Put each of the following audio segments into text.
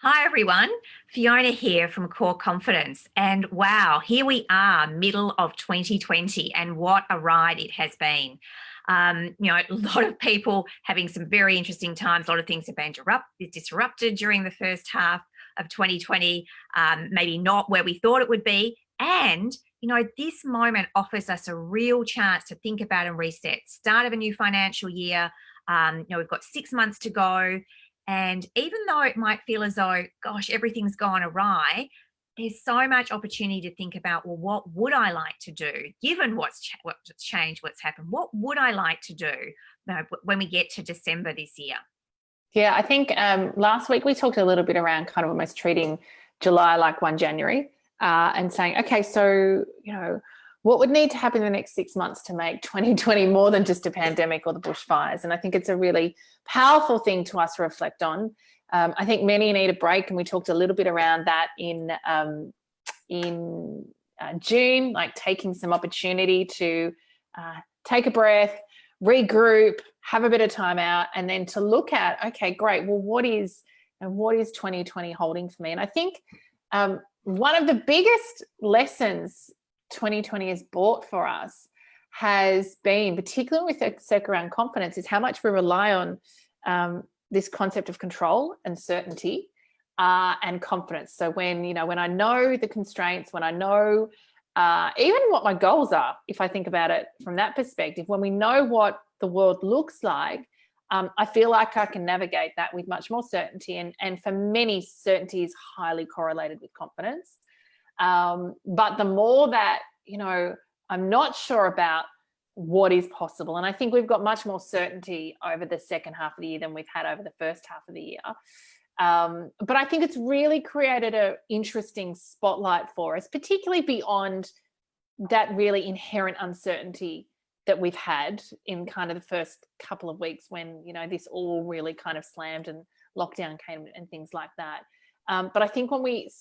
Hi everyone, Fiona here from Core Confidence. And wow, here we are, middle of 2020, and what a ride it has been. A lot of people having some very interesting times. A lot of things have been disrupted during the first half of 2020, maybe not where we thought it would be. And this moment offers us a real chance to think about and reset. Start of a new financial year. We've got 6 months to go. And even though it might feel as though, gosh, everything's gone awry, there's so much opportunity to think about, well, what would I like to do given what's changed, what's happened? What would I like to do when we get to December this year? Yeah, I think last week we talked a little bit around kind of almost treating July like 1 January and saying, okay, so, what would need to happen in the next 6 months to make 2020 more than just a pandemic or the bushfires? And I think it's a really powerful thing to us to reflect on. I think many need a break, and we talked a little bit around that in June, like taking some opportunity to take a breath, regroup, have a bit of time out, and then to look at, okay, great, well, what is 2020 holding for me? And I think one of the biggest lessons 2020 has brought for us has been, particularly with the circle around confidence, is how much we rely on this concept of control and certainty and confidence. So when I know the constraints, when I know even what my goals are, if I think about it from that perspective, when we know what the world looks like, I feel like I can navigate that with much more certainty. And for many, certainty is highly correlated with confidence. But the more that, I'm not sure about what is possible. And I think we've got much more certainty over the second half of the year than we've had over the first half of the year. But I think it's really created an interesting spotlight for us, particularly beyond that really inherent uncertainty that we've had in kind of the first couple of weeks when, this all really kind of slammed and lockdown came and things like that. But I think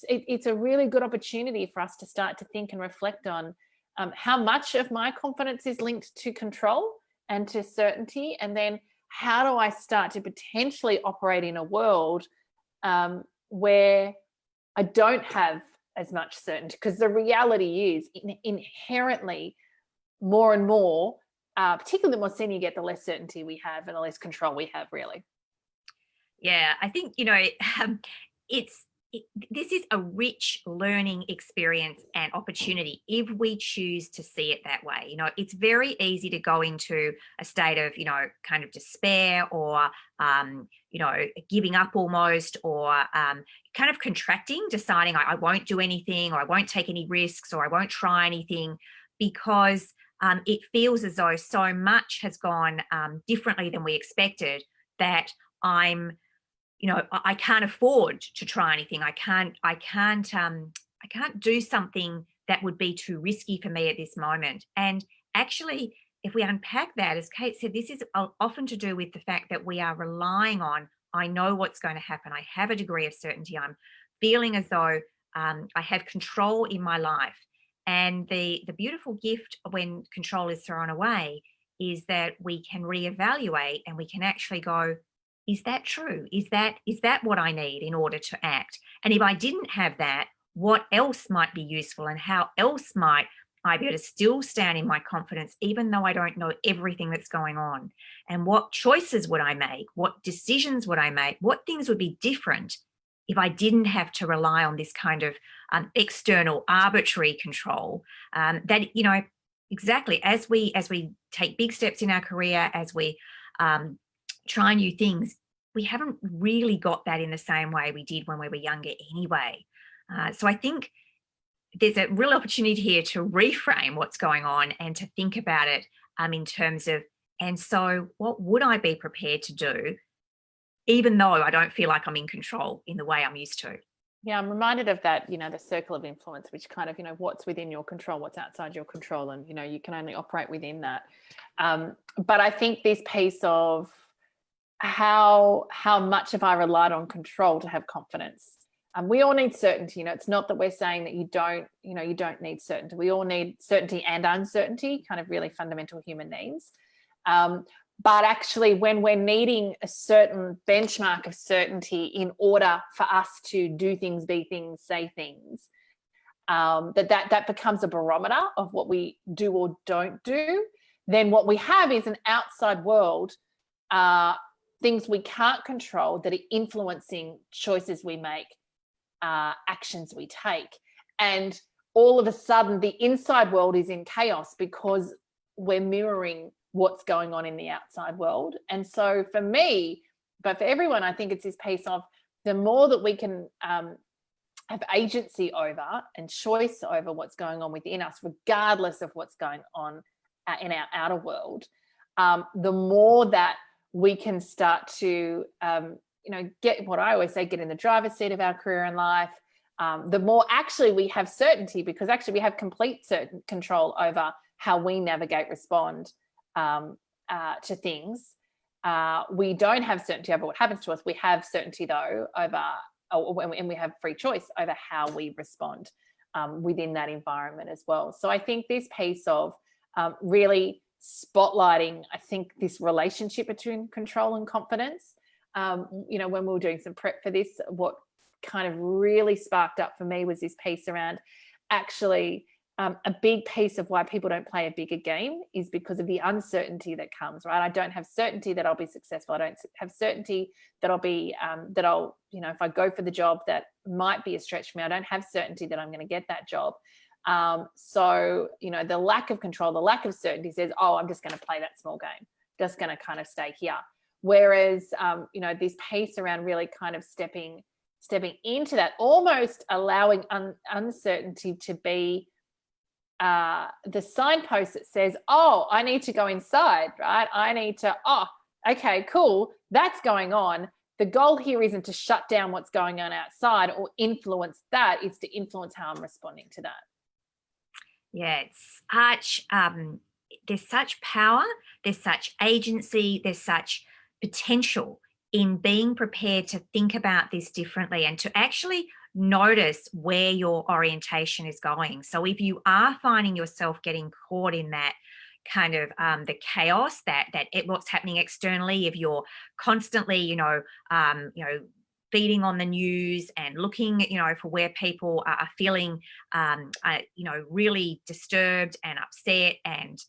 it's a really good opportunity for us to start to think and reflect on how much of my confidence is linked to control and to certainty, and then how do I start to potentially operate in a world where I don't have as much certainty, because the reality is inherently more and more, particularly the more senior you get, the less certainty we have and the less control we have, really. Yeah, I think, this is a rich learning experience and opportunity if we choose to see it that way. It's very easy to go into a state of, kind of despair or, giving up almost, or kind of contracting, deciding I won't do anything, or I won't take any risks, or I won't try anything, because it feels as though so much has gone differently than we expected that I can't afford to try anything. I can't do something that would be too risky for me at this moment. And actually, if we unpack that, as Kate said, this is often to do with the fact that we are relying on, I know what's going to happen. I have a degree of certainty. I'm feeling as though I have control in my life. And the beautiful gift when control is thrown away is that we can reevaluate and we can actually go, is that true? Is that what I need in order to act? And if I didn't have that, what else might be useful, and how else might I be able to still stand in my confidence, even though I don't know everything that's going on? And what choices would I make? What decisions would I make? What things would be different if I didn't have to rely on this kind of external arbitrary control? Exactly as we take big steps in our career, as we try new things, we haven't really got that in the same way we did when we were younger anyway. So I think there's a real opportunity here to reframe what's going on and to think about it in terms of, and so what would I be prepared to do, even though I don't feel like I'm in control in the way I'm used to? Yeah, I'm reminded of that, the circle of influence, which kind of, what's within your control, what's outside your control, and, you can only operate within that. But I think this piece of how much have I relied on control to have confidence? We all need certainty. It's not that we're saying that you don't need certainty. We all need certainty and uncertainty, kind of really fundamental human needs. But actually, when we're needing a certain benchmark of certainty in order for us to do things, be things, say things, that becomes a barometer of what we do or don't do, then what we have is an outside world, things we can't control that are influencing choices we make, actions we take. And all of a sudden, the inside world is in chaos because we're mirroring what's going on in the outside world. And so for me, but for everyone, I think it's this piece of the more that we can have agency over and choice over what's going on within us, regardless of what's going on in our outer world, the more that we can start to, get what I always say, get in the driver's seat of our career and life. The more actually we have certainty, because actually we have complete control over how we navigate, respond to things. We don't have certainty over what happens to us. We have certainty though over, and we have free choice over how we respond within that environment as well. So I think this piece of really spotlighting, I think, this relationship between control and confidence. When we were doing some prep for this, what kind of really sparked up for me was this piece around actually a big piece of why people don't play a bigger game is because of the uncertainty that comes, right? I don't have certainty that I'll be successful. I don't have certainty that I'll be, if I go for the job that might be a stretch for me, I don't have certainty that I'm going to get that job. So, the lack of control, the lack of certainty says, oh, I'm just going to play that small game, just going to kind of stay here. Whereas, this piece around really kind of stepping into that, almost allowing uncertainty to be the signpost that says, oh, I need to go inside, right? I need to, okay, cool, that's going on. The goal here isn't to shut down what's going on outside or influence that, it's to influence how I'm responding to that. Yeah, it's such, there's such power, there's such agency, there's such potential in being prepared to think about this differently and to actually notice where your orientation is going. So if you are finding yourself getting caught in that kind of the chaos that what's happening externally, if you're constantly, feeding on the news and looking, for where people are feeling, really disturbed and upset and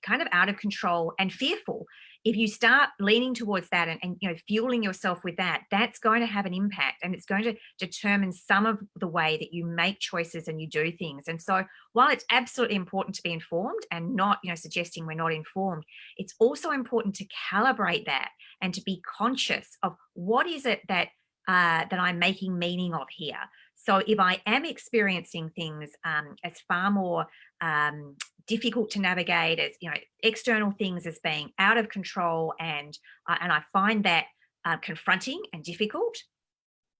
kind of out of control and fearful. If you start leaning towards that and fueling yourself with that, that's going to have an impact, and it's going to determine some of the way that you make choices and you do things. And so while it's absolutely important to be informed and not, suggesting we're not informed, it's also important to calibrate that and to be conscious of what is it that I'm making meaning of here. So if I am experiencing things as far more difficult to navigate, as external things as being out of control, and I find that confronting and difficult,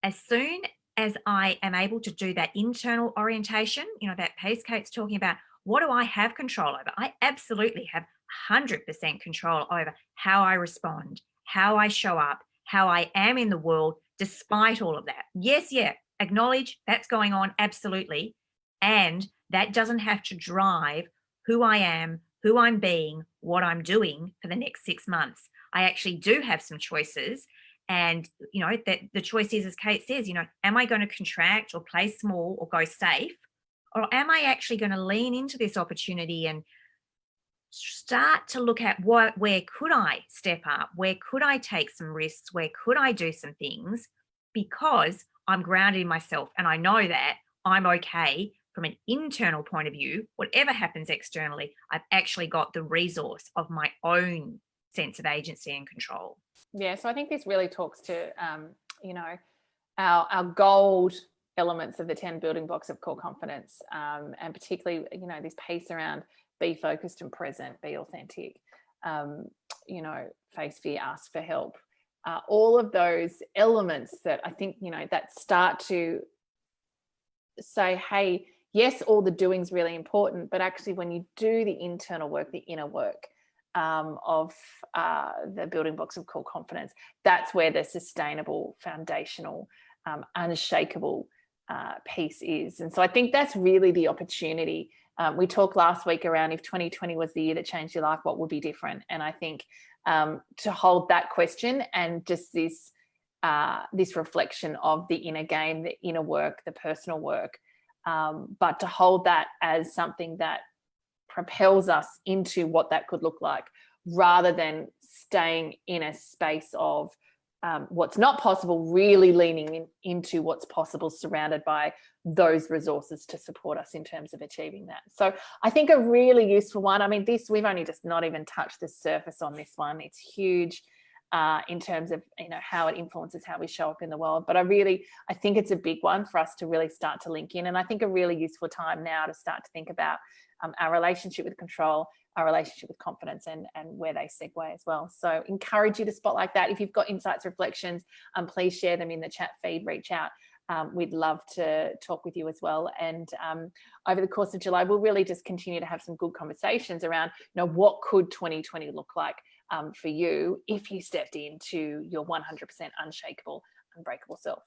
as soon as I am able to do that internal orientation, that piece Kate's talking about, what do I have control over? I absolutely have 100% control over how I respond, how I show up, how I am in the world, despite all of that. Yes, acknowledge that's going on, absolutely. And that doesn't have to drive who I am, who I'm being, what I'm doing for the next 6 months. I actually do have some choices. And, that the choice is, as Kate says, am I going to contract or play small or go safe? Or am I actually going to lean into this opportunity and start to look at where could I step up? Where could I take some risks? Where could I do some things? Because I'm grounded in myself and I know that I'm okay from an internal point of view. Whatever happens externally, I've actually got the resource of my own sense of agency and control. Yeah, so I think this really talks to, our gold elements of the 10 building blocks of core confidence, and particularly, this piece around be focused and present, be authentic, face fear, ask for help. All of those elements that I think, that start to say, hey, yes, all the doing's really important, but actually when you do the internal work, the inner work of the building blocks of core confidence, that's where the sustainable, foundational, unshakable piece is. And so I think that's really the opportunity. We talked last week around if 2020 was the year that changed your life, what would be different? And I think to hold that question and just this reflection of the inner game, the inner work, the personal work, but to hold that as something that propels us into what that could look like, rather than staying in a space of what's not possible, really leaning into what's possible, surrounded by those resources to support us in terms of achieving that. So I think a really useful one, I mean, we've only just not even touched the surface on this one. It's huge in terms of, you know, how it influences how we show up in the world. But I think it's a big one for us to really start to link in. And I think a really useful time now to start to think about our relationship with control, our relationship with confidence, and where they segue as well. So encourage you to spotlight that. If you've got insights, reflections, please share them in the chat feed, reach out. We'd love to talk with you as well. And over the course of July, we'll really just continue to have some good conversations around, you know, what could 2020 look like for you if you stepped into your 100% unshakable, unbreakable self.